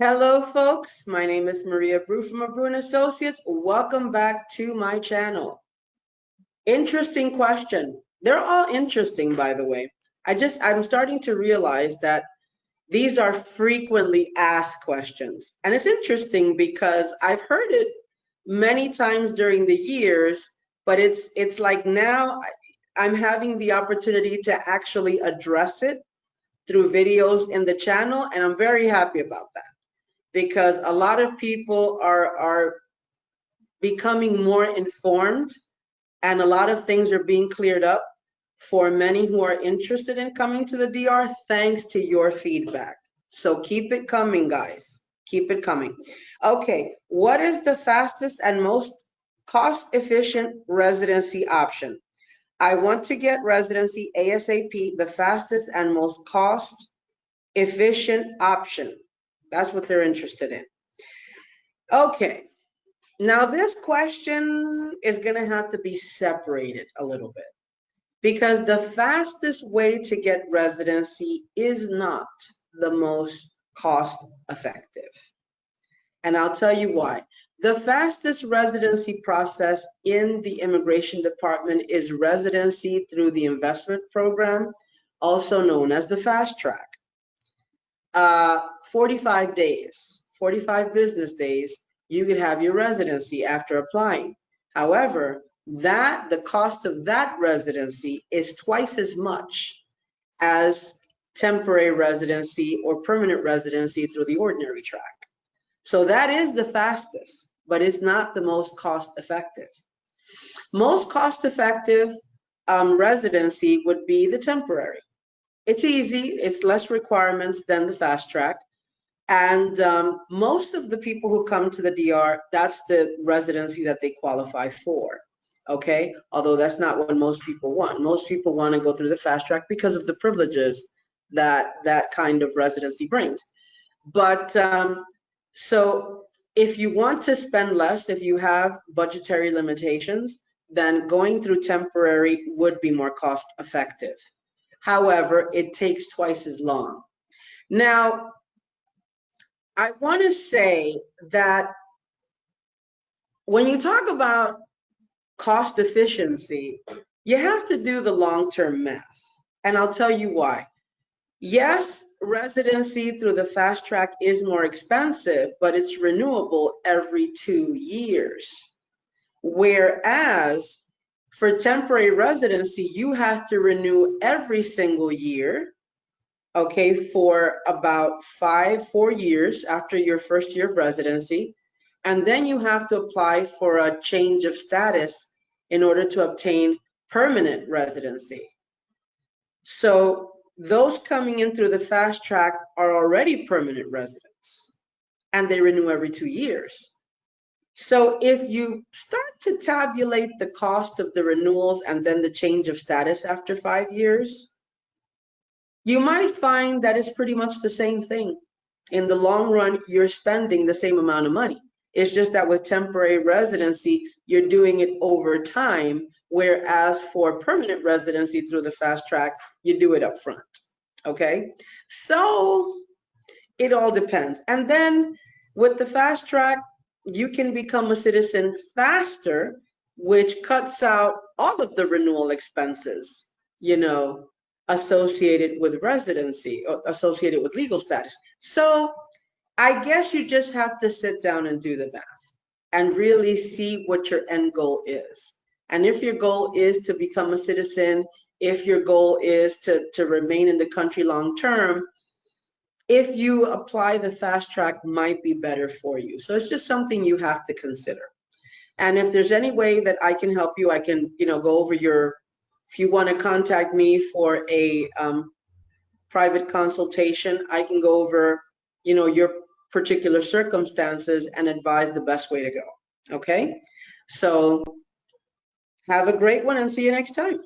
Hello, folks. My name is Maria Brew from Brew and Associates. Welcome back to my channel. Interesting question. They're all interesting, by the way. I'm starting to realize that these are frequently asked questions. And it's interesting because I've heard it many times during the years, but it's like now I'm having the opportunity to actually address it through videos in the channel, and I'm very happy about that because a lot of people are becoming more informed and a lot of things are being cleared up for many who are interested in coming to the DR thanks to your feedback. So keep it coming, guys. Keep it coming. Okay, what is the fastest and most cost efficient residency option? I want to get residency ASAP, the fastest and most cost efficient option. That's what they're interested in. Okay, now this question is going to have to be separated a little bit because the fastest way to get residency is not the most cost effective. And I'll tell you why. The fastest residency process in the immigration department is residency through the investment program, also known as the fast track. 45 days, 45 business days, you could have your residency after applying. However, the cost of that residency is twice as much as temporary residency or permanent residency through the ordinary track. So that is the fastest, but it's not the most cost effective. Most cost effective residency would be the temporary. It's easy, it's less requirements than the fast track. And most of the people who come to the DR, that's the residency that they qualify for. Okay, although that's not what most people want. Most people want to go through the fast track because of the privileges that that kind of residency brings. But so if you want to spend less, if you have budgetary limitations, then going through temporary would be more cost effective. However, it takes twice as long. Now, I want to say that when you talk about cost efficiency, you have to do the long-term math. And I'll tell you why. Yes, residency through the fast track is more expensive, but it's renewable every 2 years. Whereas for temporary residency, you have to renew every single year, okay, for about 4 years after your first year of residency. And then you have to apply for a change of status in order to obtain permanent residency. So those coming in through the fast track are already permanent residents and they renew every 2 years. So if you start to tabulate the cost of the renewals and then the change of status after 5 years, you might find that it's pretty much the same thing. In the long run, you're spending the same amount of money. It's just that with temporary residency, you're doing it over time, whereas for permanent residency through the fast track, you do it up front. Okay? So it all depends. And then with the fast track, you can become a citizen faster, which cuts out all of the renewal expenses, associated with residency, or associated with legal status. So I guess you just have to sit down and do the math and really see what your end goal is. And if your goal is to become a citizen, if your goal is to remain in the country long term, if you apply the fast track might be better for you. So it's just something you have to consider. And if there's any way that I can help you, I can, go over if you want to contact me for a private consultation, I can go over, your particular circumstances and advise the best way to go. Okay? So have a great one and see you next time.